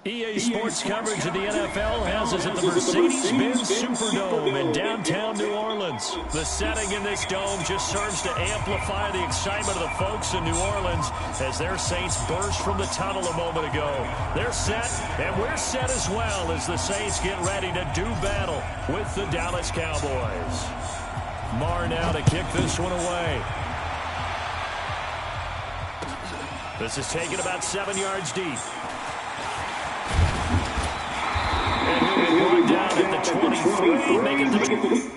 EA Sports coverage of the NFL has us at the Mercedes-Benz Superdome in downtown New Orleans. The setting in this dome just serves to amplify the excitement of the folks in New Orleans as their Saints burst from the tunnel a moment ago. They're set, and we're set as well as the Saints get ready to do battle with the Dallas Cowboys. Marr now to kick this one away. This is taken about 7 yards deep. And he'll be brought down at the 23, making the...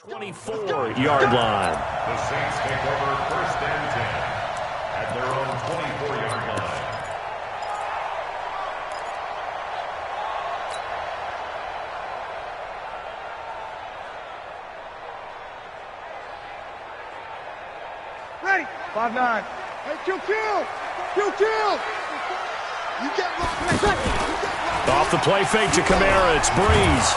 .24-yard line. The Saints take over 1st and 10 at their own 24-yard line. Ready? 5-9. Hey, Q. You get rocked. Off the play fake to Kamara. It's Breeze.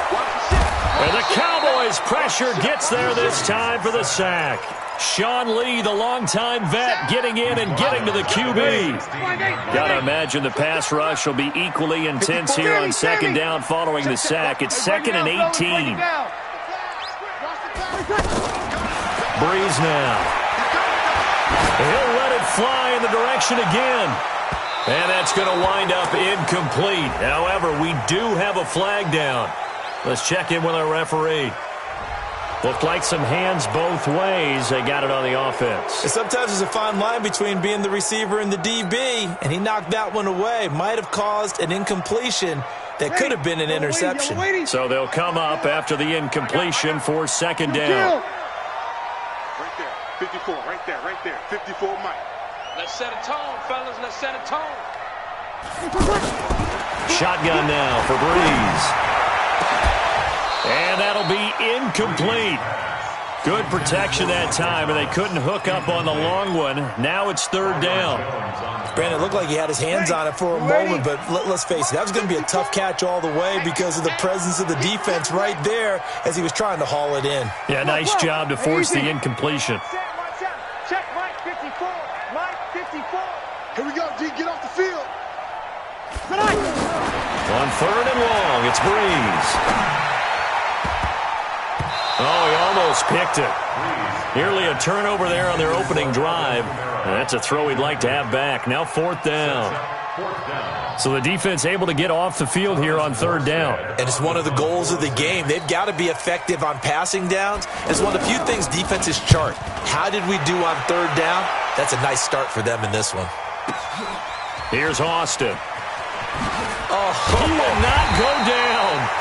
And the Cowboys' pressure gets there this time for the sack. Sean Lee, the longtime vet, getting in and getting to the QB. Gotta imagine the pass rush will be equally intense here on 2nd down following the sack. It's 2nd and 18. Breeze now. He'll let it fly in the direction again. And that's going to wind up incomplete. However, we do have a flag down. Let's check in with our referee. Looked like some hands both ways. They got it on the offense. And sometimes there's a fine line between being the receiver and the DB, and he knocked that one away. Might have caused an incompletion that could have been an interception. So they'll come up after the incompletion for 2nd down. Right there, 54, right there, 54 Mike. Let's set a tone, fellas. Let's set a tone. Shotgun now for Breeze. And that'll be incomplete. Good protection that time, and they couldn't hook up on the long one. Now it's third down. Brandon, it looked like he had his hands on it for a moment, but let's face it, that was going to be a tough catch all the way because of the presence of the defense right there as he was trying to haul it in. Yeah, nice job to force the incompletion. Check Mike 54. Mike 54. Here we go, D. Get off the field. On third and long, it's Breeze. Oh, he almost picked it. Nearly a turnover there on their opening drive. And that's a throw he'd like to have back. Now fourth down. So the defense able to get off the field here on third down. And it's one of the goals of the game. They've got to be effective on passing downs. It's one of the few things defenses chart. How did we do on third down? That's a nice start for them in this one. Here's Austin. Oh, He will not go down.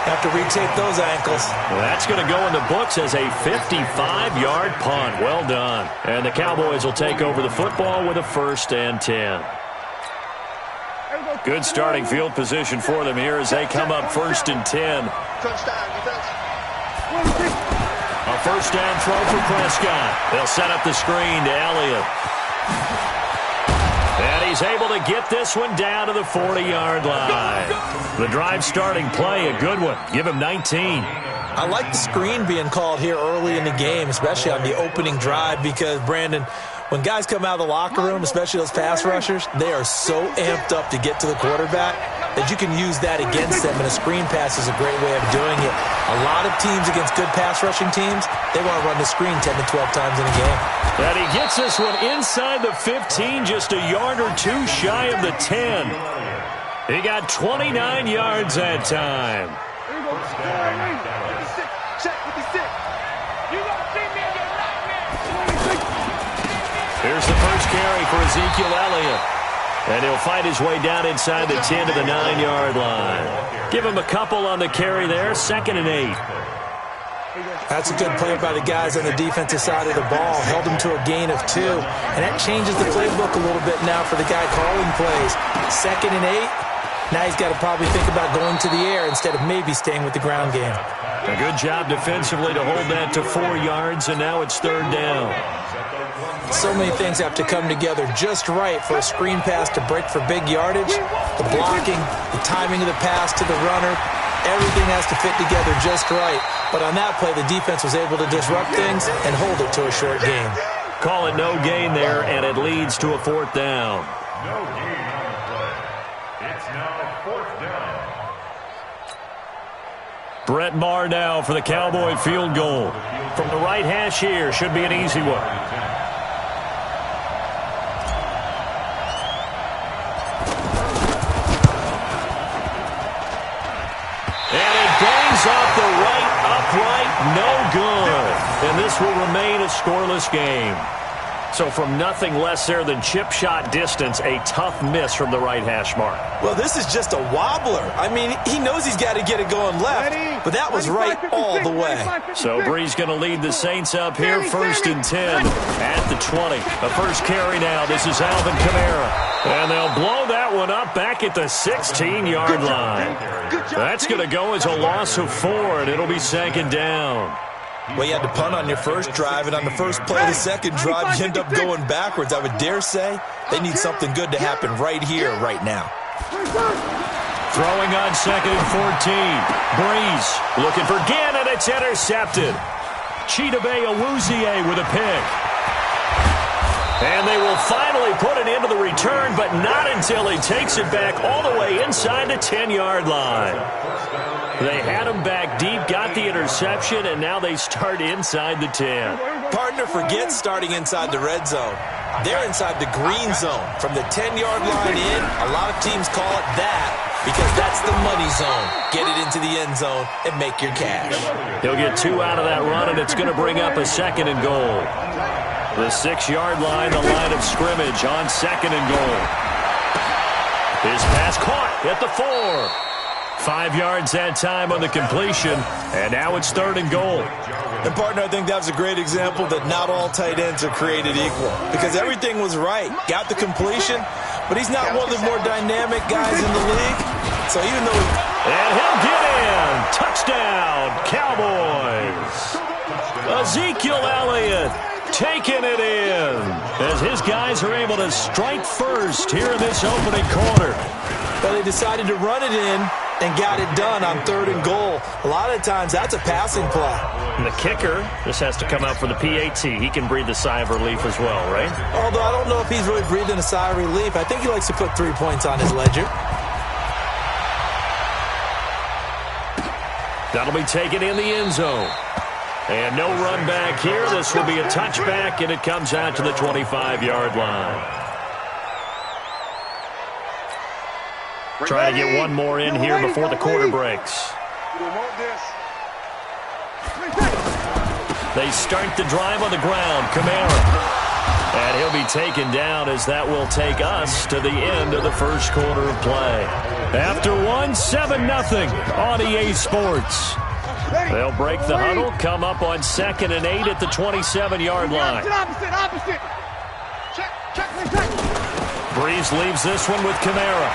have to retape those ankles. Well, that's going to go in the books as a 55-yard punt. Well done. And the Cowboys will take over the football with a 1st and 10. Good starting field position for them here as they come up 1st and 10. A 1st down throw for Prescott. They'll set up the screen to Elliott. And he's able to get this one down to the 40-yard line. The drive starting play, a good one. Give him 19. I like the screen being called here early in the game, especially on the opening drive, because, Brandon, when guys come out of the locker room, especially those pass rushers, they are so amped up to get to the quarterback that you can use that against them, and a screen pass is a great way of doing it. A lot of teams against good pass rushing teams, they want to run the screen 10 to 12 times in a game. And he gets this one inside the 15, just a yard or two shy of the 10. He got 29 yards that time. Here's the first carry for Ezekiel Elliott. And he'll fight his way down inside the 10 to the 9-yard line. Give him a couple on the carry there, 2nd and 8. That's a good play by the guys on the defensive side of the ball. Held him to a gain of 2. And that changes the playbook a little bit now for the guy calling plays. 2nd and 8. Now he's got to probably think about going to the air instead of maybe staying with the ground game. A good job defensively to hold that to 4 yards, and now it's 3rd down. So many things have to come together just right for a screen pass to break for big yardage. The blocking, the timing of the pass to the runner, everything has to fit together just right. But on that play, the defense was able to disrupt things and hold it to a short gain. Call it no gain there, and it leads to a 4th down. No gain on the play. It's now 4th down. Brett Maher now for the Cowboy field goal. From the right hash here, should be an easy one. Off the right upright, no good. And this will remain a scoreless game. So from nothing less there than chip shot distance, a tough miss from the right hash mark. Well, this is just a wobbler. I mean, he knows he's got to get it going left, but that was right all the way. So Breeze going to lead the Saints up here, 1st and 10 at the 20. The first carry now. This is Alvin Kamara. And they'll blow that one up back at the 16-yard line. That's going to go as a loss of 4, and it'll be 2nd down. Well, you had to punt on your first drive, and on the first play of the second drive, you end up going backwards. I would dare say they need something good to happen right here, right now. Throwing on 2nd and 14. Breeze looking for Ginn, and it's intercepted. Chidobe Awuzie with a pick. And they will finally put it into the return, but not until he takes it back all the way inside the 10-yard line. They had him back deep, got the interception, and now they start inside the 10. Partner, forget starting inside the red zone. They're inside the green zone. From the 10-yard line in, a lot of teams call it that because that's the money zone. Get it into the end zone and make your cash. He'll get 2 out of that run, and it's going to bring up a 2nd and goal. The 6-yard line, the line of scrimmage on 2nd and goal. His pass caught at the 4. 5 yards that time on the completion, and now it's 3rd and goal. And, partner, I think that was a great example that not all tight ends are created equal because everything was right. Got the completion, but he's not one of the more dynamic guys in the league. So even though and he'll get in. Touchdown, Cowboys. Ezekiel Elliott taking it in as his guys are able to strike first here in this opening quarter. Well, they decided to run it in and got it done on 3rd and goal. A lot of times that's a passing play. And the kicker just has to come out for the PAT. He can breathe a sigh of relief as well, right? Although I don't know if he's really breathing a sigh of relief. I think he likes to put 3 points on his ledger. That'll be taken in the end zone. And no run back here. This will be a touchback, and it comes out to the 25-yard line. Trying to get one more in here before the quarter breaks. They start the drive on the ground. Kamara. And he'll be taken down as that will take us to the end of the first quarter of play. After 7-0 on EA Sports. They'll break the huddle, come up on 2nd and 8 at the 27-yard line. Breeze leaves this one with Kamara.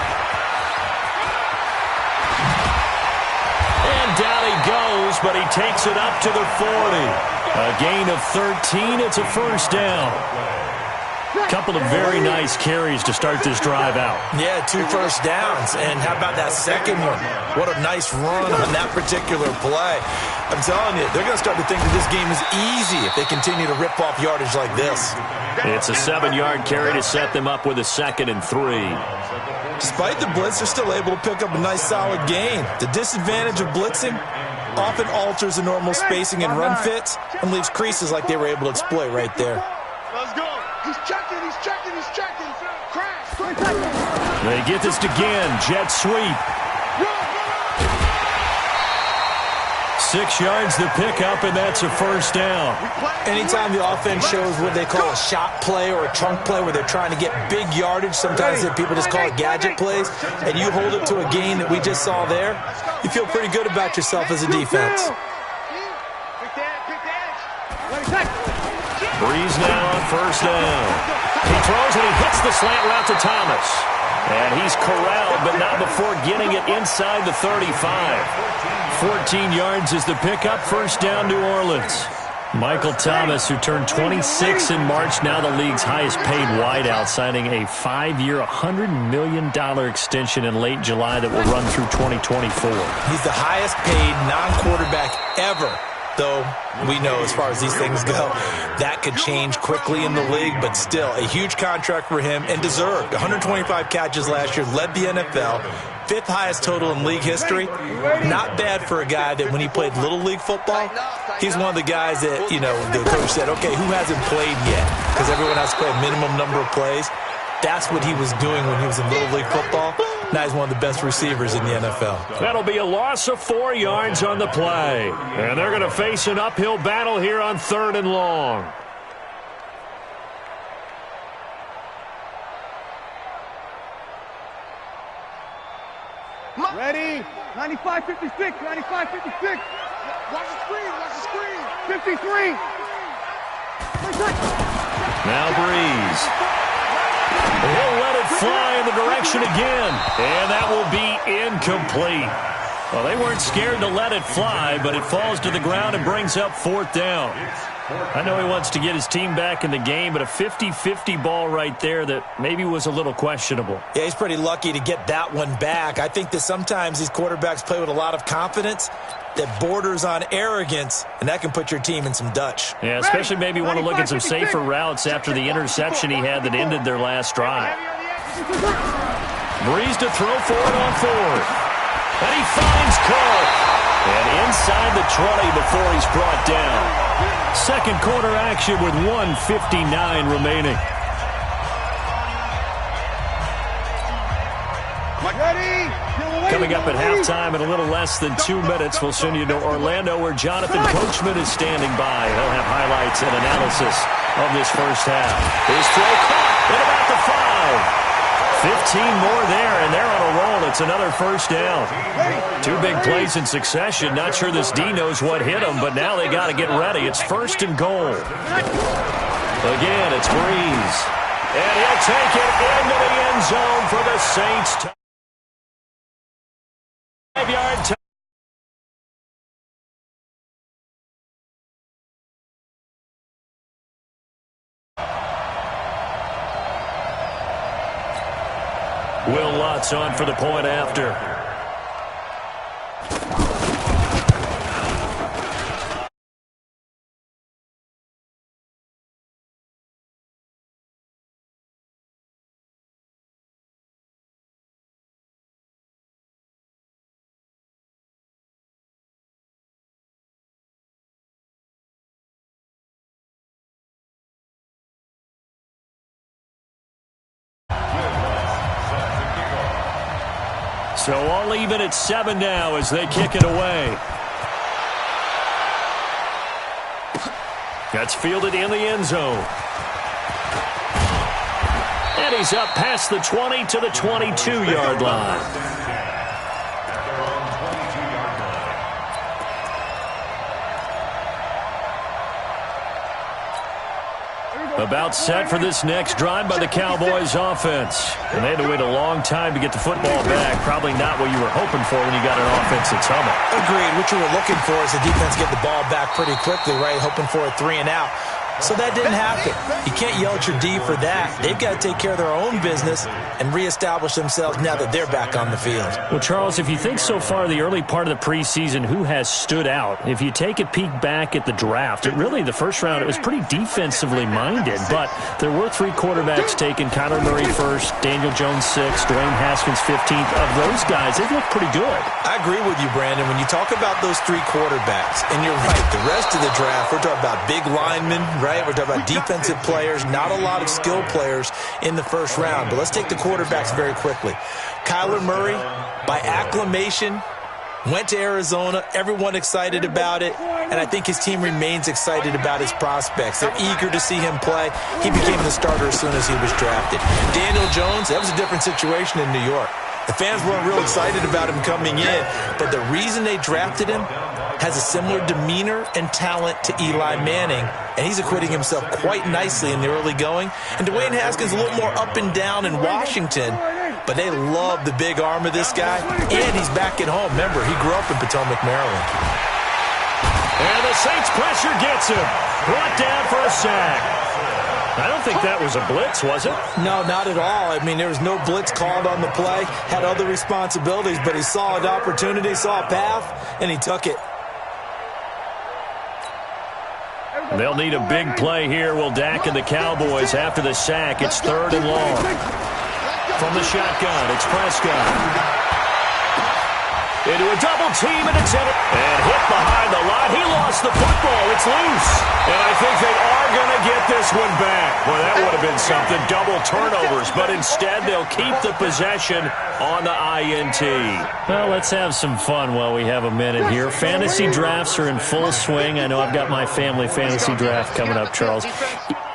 And down he goes, but he takes it up to the 40. A gain of 13. It's a first down. Couple of very nice carries to start this drive out. Yeah, 2 first downs. And how about that second one? What a nice run on that particular play. I'm telling you, they're going to start to think that this game is easy if they continue to rip off yardage like this. It's a 7-yard carry to set them up with a 2nd and 3. Despite the blitz, they're still able to pick up a nice solid gain. The disadvantage of blitzing often alters the normal spacing and run fits and leaves creases like they were able to exploit right there. Let's go. He's checking. Crash. They get this again. Jet sweep. 6 yards the pickup, and that's a first down. Anytime the offense shows what they call a shot play or a trunk play where they're trying to get big yardage, sometimes people just call it gadget plays, and you hold it to a gain that we just saw there, you feel pretty good about yourself as a defense. Breeze now on first down. He throws and he hits the slant route to Thomas. And he's corralled, but not before getting it inside the 35. 14 yards is the pickup. First down, New Orleans. Michael Thomas, who turned 26 in March, now the league's highest-paid wideout, signing a 5-year, $100 million extension in late July that will run through 2024. He's the highest-paid non-quarterback ever. Though we know as far as these things go, that could change quickly in the league, but still a huge contract for him and deserved. 125 catches last year, led the NFL, 5th highest total in league history. Not bad for a guy that when he played Little League football, he's one of the guys that, you know, the coach said, okay, who hasn't played yet? Because everyone has to play a minimum number of plays. That's what he was doing when he was in Little League football. Now he's one of the best receivers in the NFL. That'll be a loss of 4 yards on the play. And they're going to face an uphill battle here on 3rd and long. Ready? 95, 56, 95, 56. Watch the screen. 53. Now Breeze. He'll let it fly in the direction again. And that will be incomplete. Well, they weren't scared to let it fly, but it falls to the ground and brings up 4th down. I know he wants to get his team back in the game, but a 50-50 ball right there that maybe was a little questionable. Yeah, he's pretty lucky to get that one back. I think that sometimes these quarterbacks play with a lot of confidence that borders on arrogance, and that can put your team in some Dutch. Yeah, especially maybe want to look at some safer routes after the interception he had that ended their last drive. Breeze to throw for it on 4th. And he finds Cole. And inside the 20 before he's brought down. Second quarter action with 1:59 remaining. Coming up at halftime in a little less than 2 minutes, we'll send you to Orlando where Jonathan Coachman is standing by. He'll have highlights and analysis of this first half. His throw caught at about the 5. 15 more there, and they're on a roll. It's another first down. 2 big plays in succession. Not sure this D knows what hit him, but now they got to get ready. It's 1st and goal. Again, it's Breeze. And he'll take it into the end zone for the Saints. 5-yard Will Lutz on for the point after. So all even at 7 now as they kick it away. That's fielded in the end zone. And he's up past the 20 to the 22-yard line. About set for this next drive by the Cowboys offense. And they had to wait a long time to get the football back. Probably not what you were hoping for when you got an offense that's humming. Agreed. What you were looking for is the defense get the ball back pretty quickly, right? Hoping for a 3 and out. So that didn't happen. You can't yell at your D for that. They've got to take care of their own business and reestablish themselves now that they're back on the field. Well, Charles, if you think so far the early part of the preseason, who has stood out? If you take a peek back at the draft, the first round, it was pretty defensively minded. But there were 3 quarterbacks taken. Kyler Murray first, Daniel Jones 6th, Dwayne Haskins 15th. Of those guys, they look pretty good. I agree with you, Brandon. When you talk about those 3 quarterbacks, and you're right, the rest of the draft, we're talking about big linemen, right? We're talking about defensive players, not a lot of skill players in the first round. But let's take the quarterbacks very quickly. Kyler Murray, by acclamation, went to Arizona. Everyone excited about it. And I think his team remains excited about his prospects. They're eager to see him play. He became the starter as soon as he was drafted. Daniel Jones, that was a different situation in New York. The fans weren't real excited about him coming in, but the reason they drafted him has a similar demeanor and talent to Eli Manning, and he's acquitting himself quite nicely in the early going. And Dwayne Haskins a little more up and down in Washington, but they love the big arm of this guy, and he's back at home. Remember, he grew up in Potomac, Maryland. And the Saints pressure gets him. Brought down for a sack. I don't think that was a blitz, was it? No, not at all. I mean, there was no blitz called on the play. Had other responsibilities, but he saw an opportunity, saw a path, and he took it. They'll need a big play here. Will Dak and the Cowboys after the sack. It's 3rd and long. From the shotgun, it's Prescott. Into a double team, and it's and hit behind the line. He lost the football. It's loose. And I think they are going to get this one back. Well, that would have been something. Double turnovers. But instead, they'll keep the possession on the INT. Well, let's have some fun while we have a minute here. Fantasy drafts are in full swing. I know I've got my family fantasy draft coming up, Charles.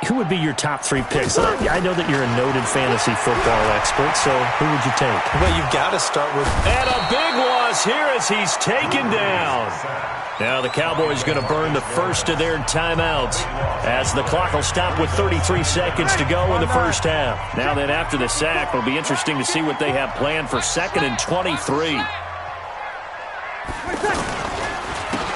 Who would be your top 3 picks? I know that you're a noted fantasy football expert, so who would you take? Well, you've got to start with... And a big loss here as he's taken down. Now the Cowboys going to burn the first of their timeouts as the clock will stop with 33 seconds to go in the first half. Now then, after the sack, it'll be interesting to see what they have planned for 2nd and 23.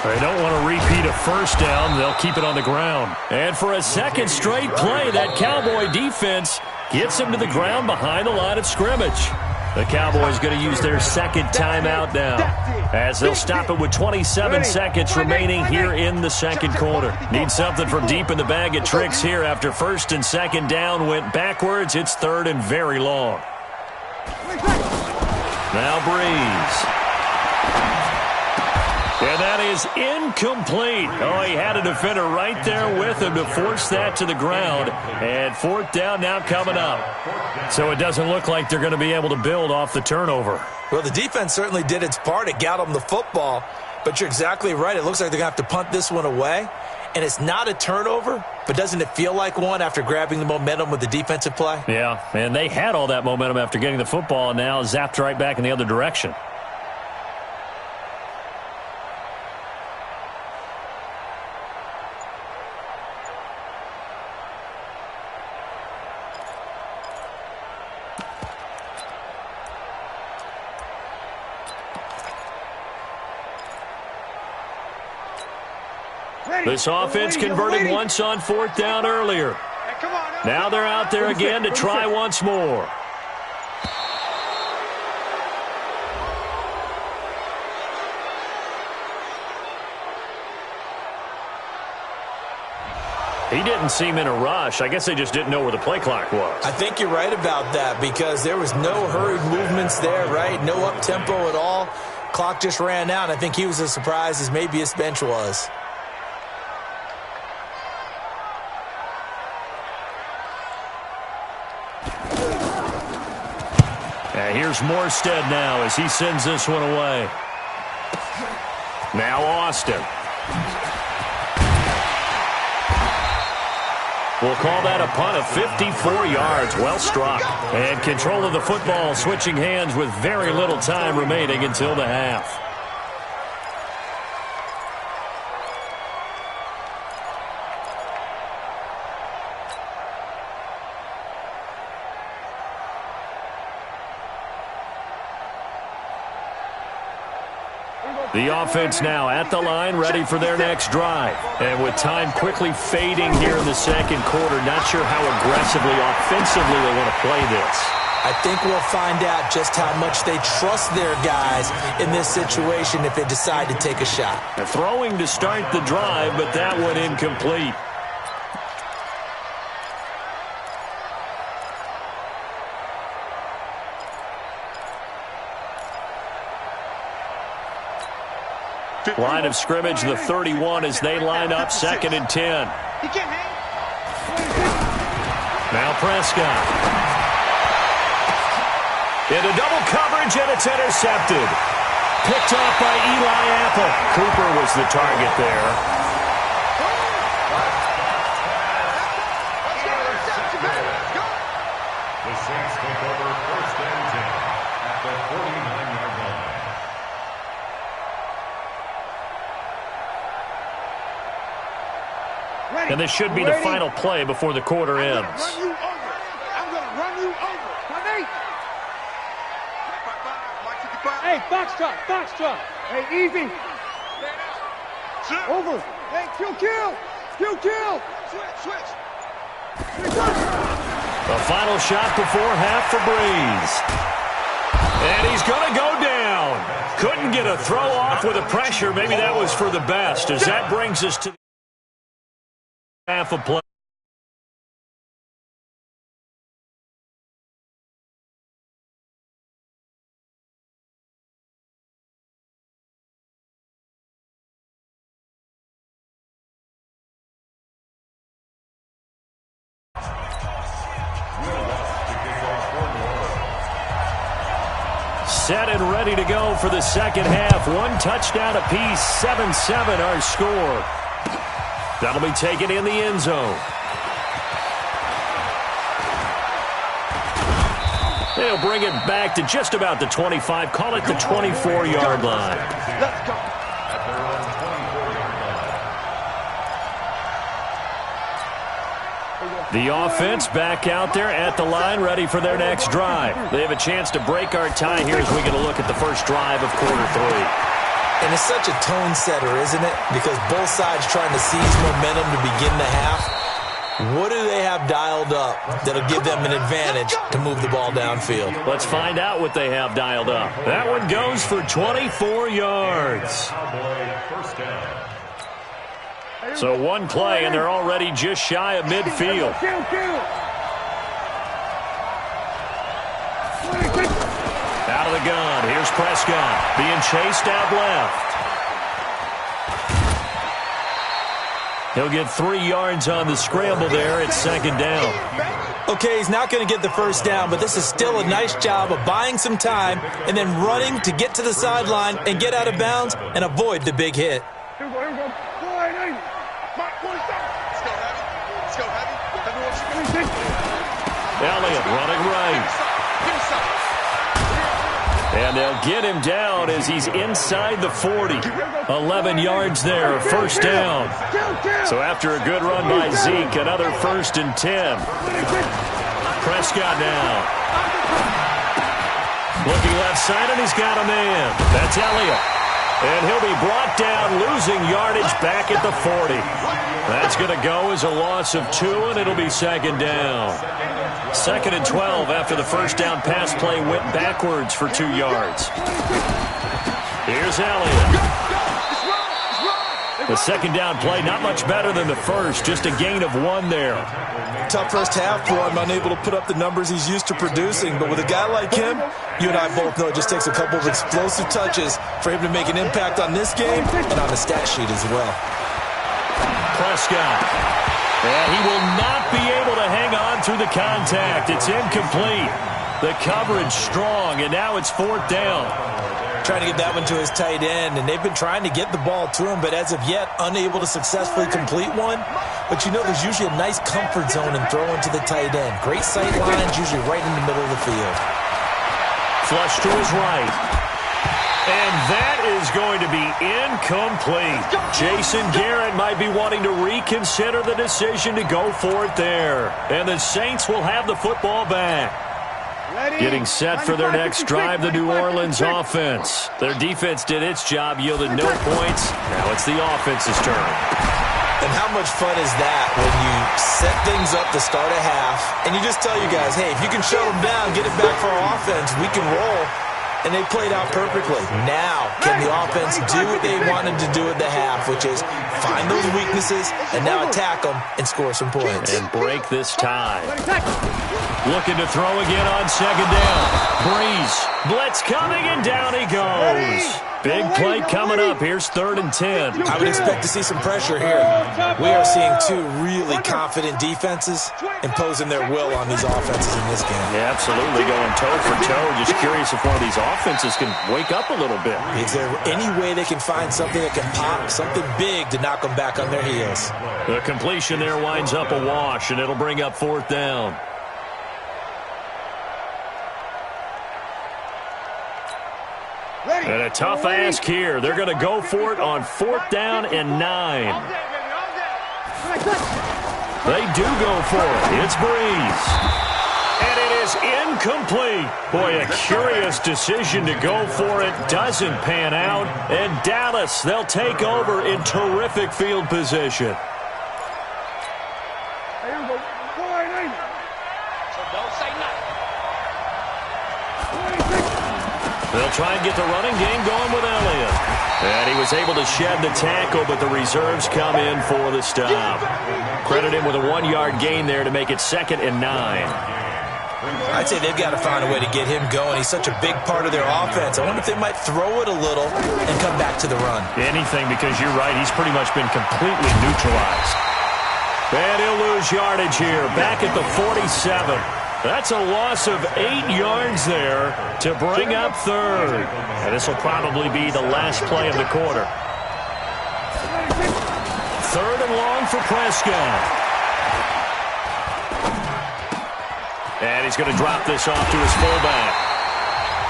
They don't want to repeat a first down. They'll keep it on the ground. And for a second straight play, that Cowboy defense gets them to the ground behind the line of scrimmage. The Cowboys going to use their 2nd timeout now as they'll stop it with 27 seconds remaining here in the 2nd quarter. Need something from deep in the bag of tricks here after 1st and 2nd down went backwards. It's 3rd and very long. Now Breeze. And that is incomplete. Oh, he had a defender right there with him to force that to the ground. And 4th down now coming up. So it doesn't look like they're going to be able to build off the turnover. Well, the defense certainly did its part. It got them the football. But you're exactly right. It looks like they're going to have to punt this one away. And it's not a turnover, but doesn't it feel like one after grabbing the momentum with the defensive play? Yeah, and they had all that momentum after getting the football and now zapped right back in the other direction. This offense converting once on 4th down earlier. Now they're out there again to try once more. He didn't seem in a rush. I guess they just didn't know where the play clock was. I think you're right about that because there was no hurried movements there, right? No up-tempo at all. Clock just ran out. I think he was as surprised as maybe his bench was. And here's Morstead now as he sends this one away. Now Austin. We'll call that a punt of 54 yards. Well struck. And control of the football switching hands with very little time remaining until the half. The offense now at the line, ready for their next drive. And with time quickly fading here in the second quarter, not sure how aggressively, offensively they want to play this. I think we'll find out just how much they trust their guys in this situation if they decide to take a shot. They're throwing to start the drive, but that one incomplete. Line of scrimmage, the 31 as they line up, 2nd and 10. Now Prescott. Into double coverage, and it's intercepted. Picked off by Eli Apple. Cooper was the target there. The Saints take over 1st and 10 at the 49-yard line. And this should be the final play before the quarter ends. I'm going to run you over. Hey, box drop. Hey, easy. Over. Hey, kill. Switch. The final shot before half for Breeze. And he's going to go down. Couldn't get a throw off with the pressure. Maybe that was for the best, as that brings us to half a play. Set and ready to go for the second half. 1 touchdown apiece, 7-7 our score. That'll be taken in the end zone. They'll bring it back to just about the 25. Call it the 24-yard line. Let's go. At their own 24-yard line. The offense back out there at the line, ready for their next drive. They have a chance to break our tie here as we get a look at the first drive of quarter 3. And it's such a tone setter, isn't it? Because both sides trying to seize momentum to begin the half. What do they have dialed up that'll give them an advantage to move the ball downfield? Let's find out what they have dialed up. That one goes for 24 yards. First down. So 1 play, and they're already just shy of midfield. Out of the gun. Here's Prescott being chased out left. He'll get 3 yards on the scramble there at 2nd down. Okay, he's not going to get the first down, but this is still a nice job of buying some time and then running to get to the sideline and get out of bounds and avoid the big hit. Here we go. Let's go, heavy. Elliott running right. And they'll get him down as he's inside the 40. 11 yards there, first down. So after a good run by Zeke, another 1st and 10. Prescott now. Looking left side, and he's got a man. That's Elliott. And he'll be brought down, losing yardage back at the 40. That's going to go as a loss of 2, and it'll be 2nd down. 2nd and 12 after the first down pass play went backwards for 2 yards. Here's Elliott. The second down play, not much better than the first, just a gain of 1 there. Tough first half for him, unable to put up the numbers he's used to producing. But with a guy like him, you and I both know it just takes a couple of explosive touches for him to make an impact on this game and on the stat sheet as well. Prescott. And he will not be able to hang on through the contact. It's incomplete. The coverage strong, and now it's 4th down. Trying to get that one to his tight end, and they've been trying to get the ball to him, but as of yet, unable to successfully complete one. But you know there's usually a nice comfort zone in throwing to the tight end. Great sight lines, usually right in the middle of the field. Flush to his right. And that is going to be incomplete. Jason Garrett might be wanting to reconsider the decision to go for it there. And the Saints will have the football back. Getting set for their next drive, the New Orleans offense. Their defense did its job, yielded no points. Now it's the offense's turn. And how much fun is that when you set things up to start a half, and you just tell you guys, hey, if you can shut them down, get it back for our offense, we can roll. And they played out perfectly. Now, can the offense do what they wanted to do at the half, which is find those weaknesses and now attack them and score some points. And break this tie. Looking to throw again on second down. Breeze. Blitz coming, and down he goes. Big play coming up. Here's 3rd and 10. I would expect to see some pressure here. We are seeing 2 really confident defenses imposing their will on these offenses in this game. Yeah, absolutely, going toe for toe. Just curious if one of these offenses can wake up a little bit. Is there any way they can find something that can pop, something big to knock them back on their heels? The completion there winds up a wash, and it'll bring up 4th down. And a tough ask here. They're going to go for it on 4th down and 9. They do go for it. It's Breeze. And it is incomplete. Boy, a curious decision to go for it. Doesn't pan out. And Dallas, they'll take over in terrific field position. They'll try and get the running game going with Elliott. And he was able to shed the tackle, but the reserves come in for the stop. Credit him with a 1-yard gain there to make it 2nd and 9. I'd say they've got to find a way to get him going. He's such a big part of their offense. I wonder if they might throw it a little and come back to the run. Anything, because you're right. He's pretty much been completely neutralized. And he'll lose yardage here. Back at the 47. That's a loss of 8 yards there to bring up 3rd. And this will probably be the last play of the quarter. 3rd and long for Prescott. And he's going to drop this off to his fullback.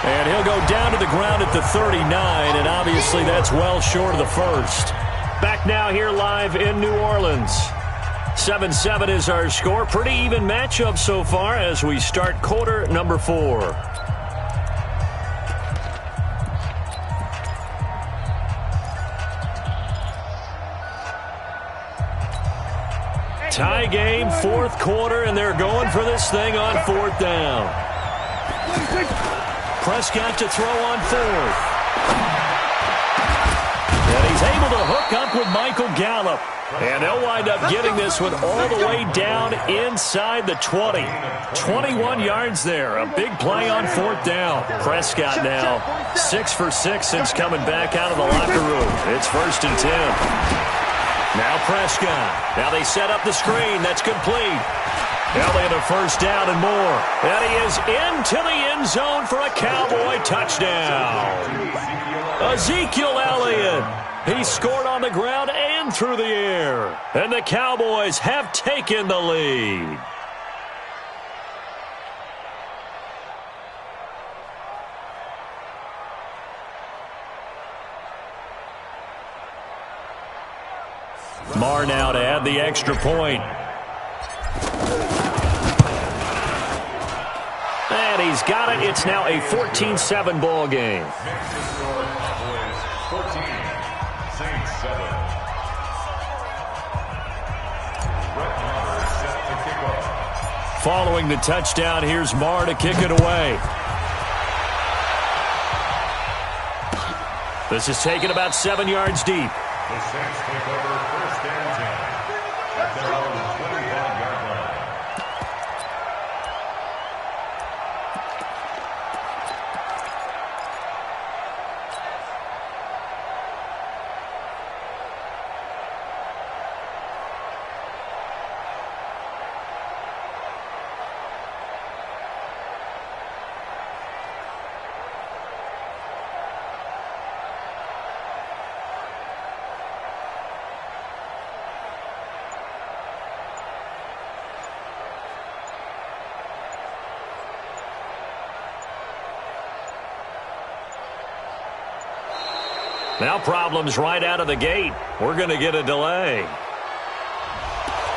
And he'll go down to the ground at the 39, and obviously that's well short of the first. Back now here live in New Orleans. 7-7 is our score. Pretty even matchup so far as we start quarter number 4. Tie game, 4th quarter, and they're going for this thing on 4th down. Prescott to throw on 4th. And he's able to hook up with Michael Gallup. And they'll wind up getting this one all the way down inside the 20. 21 yards there. A big play on 4th down. Prescott now 6 for 6 since coming back out of the locker room. It's 1st and 10. Now Prescott. Now they set up the screen. That's complete. Elliott a 1st down and more. And he is into the end zone for a Cowboy touchdown. Ezekiel Elliott. He scored on the ground and through the air. And the Cowboys have taken the lead. Marr now to add the extra point. And he's got it. It's now a 14-7 ball game. Following the touchdown, here's Marr to kick it away. This is taken about 7 yards deep. The Saints take over first and 10 at their own 25-yard line. Now problems right out of the gate. We're going to get a delay.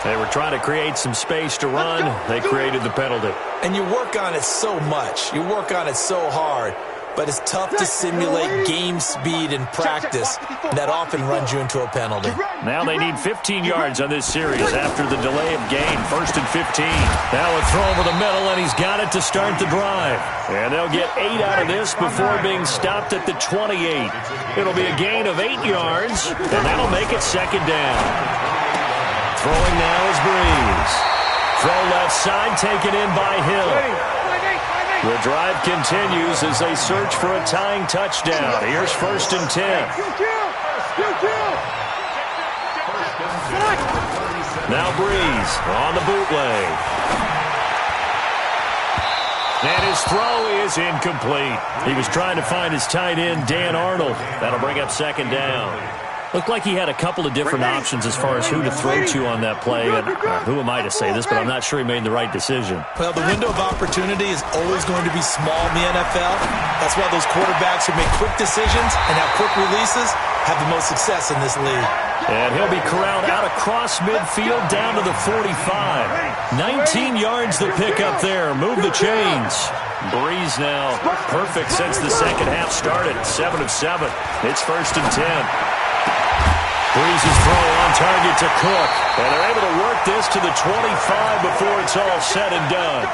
They were trying to create some space to run. They created the penalty. And you work on it so much. You work on it so hard. But it's tough to simulate game speed in practice. That often runs you into a penalty. Now they need 15 yards on this series after the delay of game. First and 15. Now a throw over the middle, and he's got it to start the drive. And they'll get 8 out of this before being stopped at the 28. It'll be a gain of 8 yards, and that'll make it second down. Throwing now is Breeze. Throw left side, taken in by Hill. The drive continues as they search for a tying touchdown. Here's first and 10. Now Breeze on the bootleg. And his throw is incomplete. He was trying to find his tight end, Dan Arnold. That'll bring up second down. Looked like he had a couple of different options as far as who to throw to on that play. And who am I to say this, but I'm not sure he made the right decision. Well, the window of opportunity is always going to be small in the NFL. That's why those quarterbacks who make quick decisions and have quick releases have the most success in this league. And he'll be corralled out across midfield down to the 45. 19 yards the pick up there. Move the chains. Breeze now perfect since the second half started. 7 of 7. It's first and 10. Breeze's throw on target to Cook. And they're able to work this to the 25 before it's all said and done.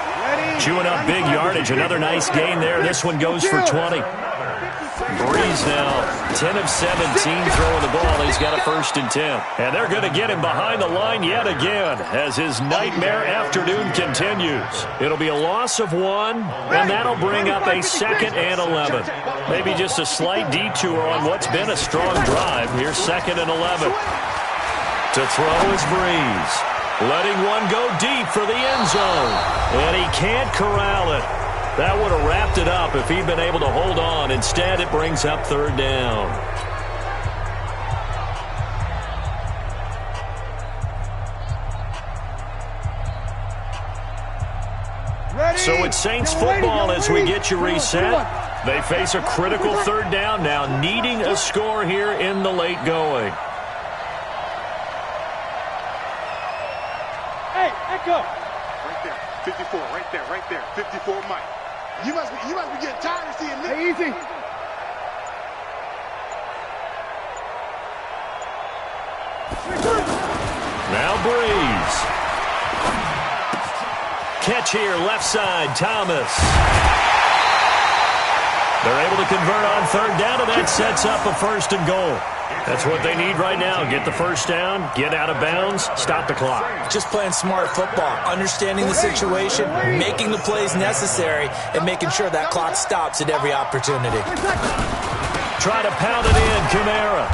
Chewing up big yardage. Another nice gain there. This one goes for 20. Breeze now 10 of 17 throwing the ball. He's got a first and 10. And they're going to get him behind the line yet again as his nightmare afternoon continues. It'll be a loss of 1, and that'll bring up a second and 11. Maybe just a slight detour on what's been a strong drive. Here's second and 11. To throw is Breeze. Letting one go deep for the end zone. And he can't corral it. That would have wrapped it up if he'd been able to hold on. Instead, it brings up third down. So it's Saints football as we get you reset. They face a critical third down now, needing a score here in the late going. Hey, echo. Right there, 54, right there, 54 Mike. You must be getting tired of seeing me. Hey, easy. Now Breeze. Catch here, left side, Thomas. They're able to convert on third down, and that sets up a first and goal. That's what they need right now. Get the first down, get out of bounds, stop the clock. Just playing smart football, understanding the situation, making the plays necessary, and making sure that clock stops at every opportunity. Try to pound it in, Kamara.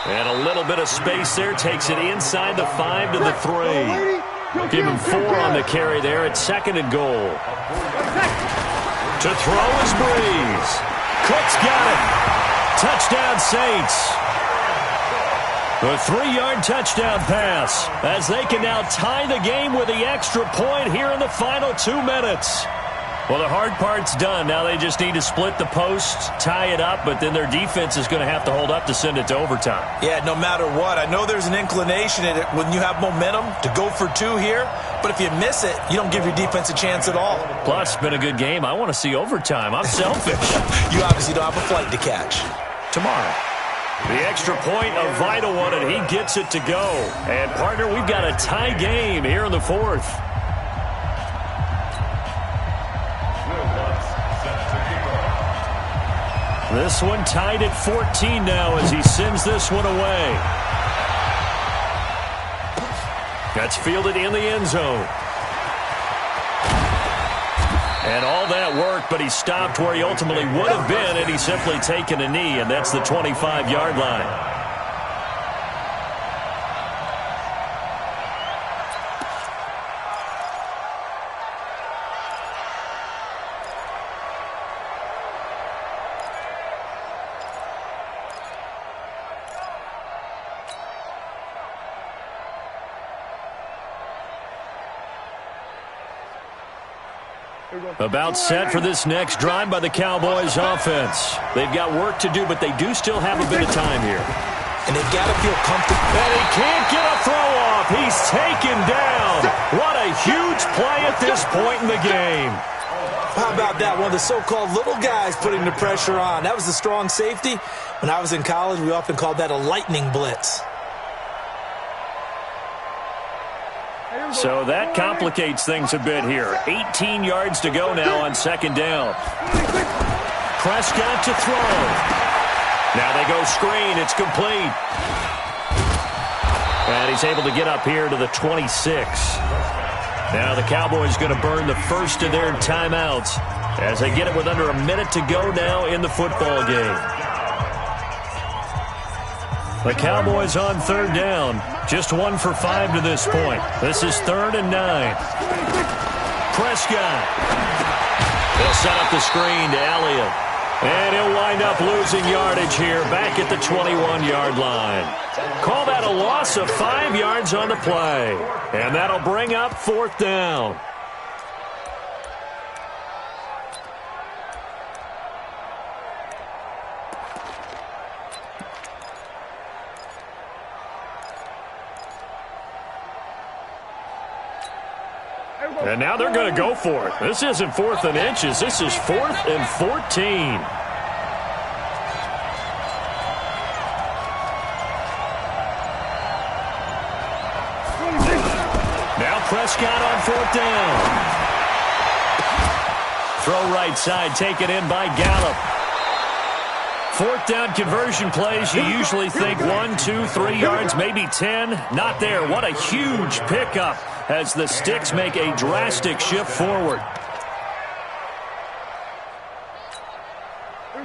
And a little bit of space there, takes it inside the 5 to the 3. Give him 4 on the carry there at second and goal. To throw is Breeze. Cook's got it. Touchdown Saints. A 3-yard touchdown pass as they can now tie the game with the extra point here in the final 2 minutes. Well, the hard part's done. Now they just need to split the post, tie it up, but then their defense is going to have to hold up to send it to overtime. Yeah, no matter what. I know there's an inclination in it when you have momentum to go for 2 here, but if you miss it, you don't give your defense a chance at all. Plus, it's been a good game. I want to see overtime. I'm selfish. You obviously don't have a flight to catch. Tomorrow. The extra point, a vital one, and he gets it to go. And, partner, we've got a tie game here in the 4th. This one tied at 14 now as he sends this one away. That's fielded in the end zone. And all that work, but he stopped where he ultimately would have been, and he's simply taken a knee, and that's the 25-yard line. About set for this next drive by the Cowboys offense. They've got work to do, but they do still have a bit of time here. And they've got to feel comfortable. And he can't get a throw off. He's taken down. What a huge play at this point in the game. How about that? One of the so-called little guys putting the pressure on. That was the strong safety. When I was in college, we often called that a lightning blitz. So that complicates things a bit here. 18 yards to go now on second down. Prescott to throw. Now they go screen. It's complete. And he's able to get up here to the 26. Now the Cowboys going to burn the first of their timeouts as they get it with under a minute to go now in the football game. The Cowboys on third down. Just 1 for 5 to this point. This is 3rd and 9. Prescott. They'll set up the screen to Elliott. And he'll wind up losing yardage here back at the 21-yard line. Call that a loss of 5 yards on the play. And that'll bring up 4th down. And now they're going to go for it. This isn't 4th and inches. This is 4th and 14. Now Prescott on 4th down. Throw right side, taken in by Gallup. 4th down conversion plays, you usually think 1, 2, 3 yards, maybe 10. Not there. What a huge pickup as the sticks make a drastic shift forward.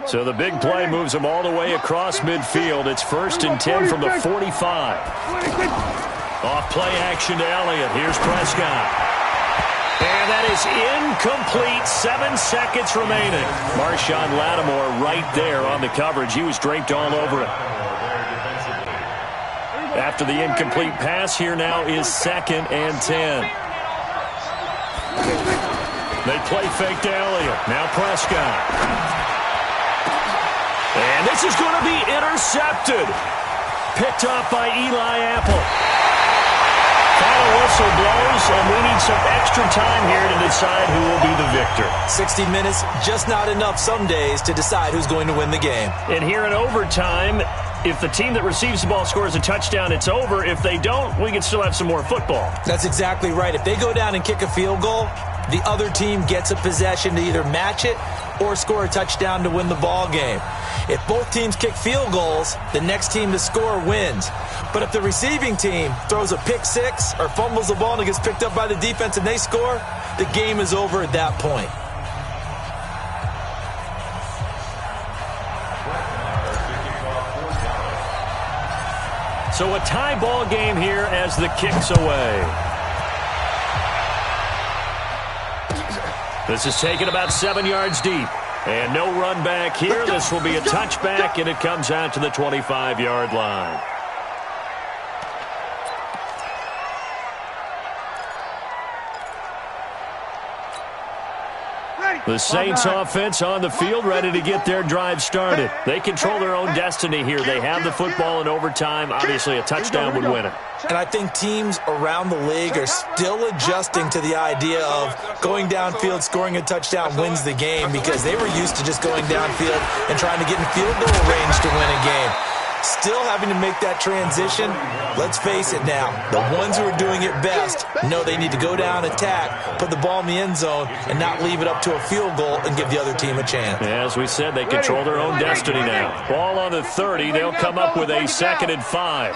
So the big play moves them all the way across midfield. It's 1st and 10 from the 45. Off play action to Elliott. Here's Prescott. And that is incomplete. 7 seconds remaining. Marshawn Lattimore right there on the coverage. He was draped all over it. After the incomplete pass, here now is 2nd and 10. They play fake to Elliott. Now Prescott. And this is going to be intercepted. Picked off by Eli Apple. Final whistle blows, and we need some extra time here to decide who will be the victor. 60 minutes, just not enough some days to decide who's going to win the game. And here in overtime, if the team that receives the ball scores a touchdown, it's over. If they don't, we can still have some more football. That's exactly right. If they go down and kick a field goal, the other team gets a possession to either match it or score a touchdown to win the ball game. If both teams kick field goals, the next team to score wins. But if the receiving team throws a pick six or fumbles the ball and it gets picked up by the defense and they score, the game is over at that point. So a tie ball game here as the kick's away. This is taken about 7 yards deep. And no run back here. This will be a touchback, and it comes out to the 25-yard line. The Saints offense on the field, ready to get their drive started. They control their own destiny here. They have the football in overtime. Obviously, a touchdown would win it. And I think teams around the league are still adjusting to the idea of going downfield, scoring a touchdown wins the game, because they were used to just going downfield and trying to get in field goal range to win a game. Still having to make that transition. Let's face it now, the ones who are doing it best know they need to go down, attack, put the ball in the end zone, and not leave it up to a field goal and give the other team a chance. As we said, they control their own destiny now. Ball on the 30. They'll come up with a 2nd and 5.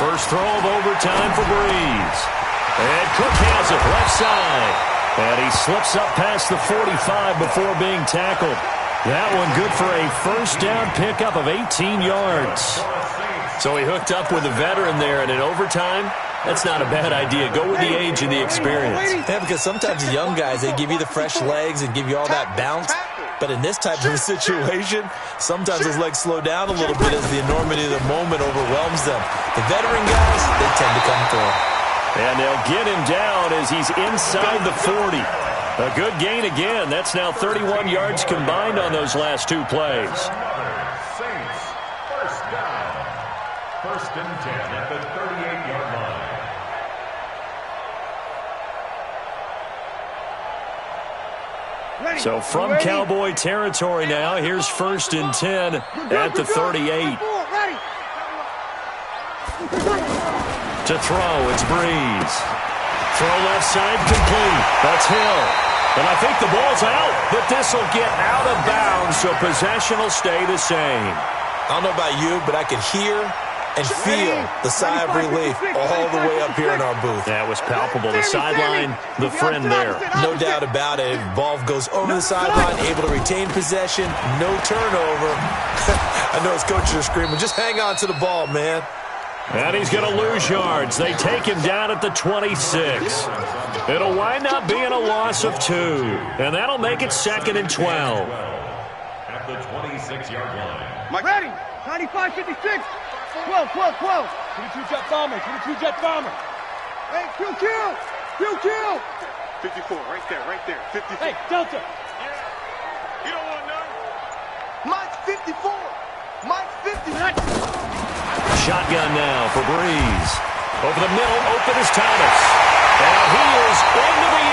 First throw of overtime for Breeze. And Cook has it left side. And he slips up past the 45 before being tackled. That one good for a first down pickup of 18 yards. So he hooked up with a veteran there, and in overtime, that's not a bad idea. Go with the age and the experience. Yeah, because sometimes the young guys, they give you the fresh legs and give you all that bounce. But in this type of a situation, sometimes those legs slow down a little bit as the enormity of the moment overwhelms them. The veteran guys, they tend to come through. And they'll get him down as he's inside the 40. A good gain again. That's now 31 yards combined on those last two plays. Saints, first down. First and 10 at the 38-yard line. So from Cowboy territory now, here's first and 10 at the 38. To throw, it's Breeze. Throw left side complete. That's Hill. And I think the ball's out, but this will get out of bounds, so possession will stay the same. I don't know about you, but I can hear and feel the sigh of relief all the way up here in our booth. That was palpable. The sideline, the friend there. No doubt about it. Ball goes over the sideline, able to retain possession, no turnover. I know his coaches are screaming, just hang on to the ball, man. And he's going to lose yards. They take him down at the 26. It'll wind up being a loss of 2. And that'll make it 2nd and 12. At the 26-yard line. Mike. Ready. 95, 56. 12. 22 jet bomber. 22 jet bomber. Hey, QQ. 54, right there. 54. Hey, Delta. You don't want none? Mike's 54. Mike's 59. Shotgun now for Breeze. Over the middle, open is Thomas. And he is into the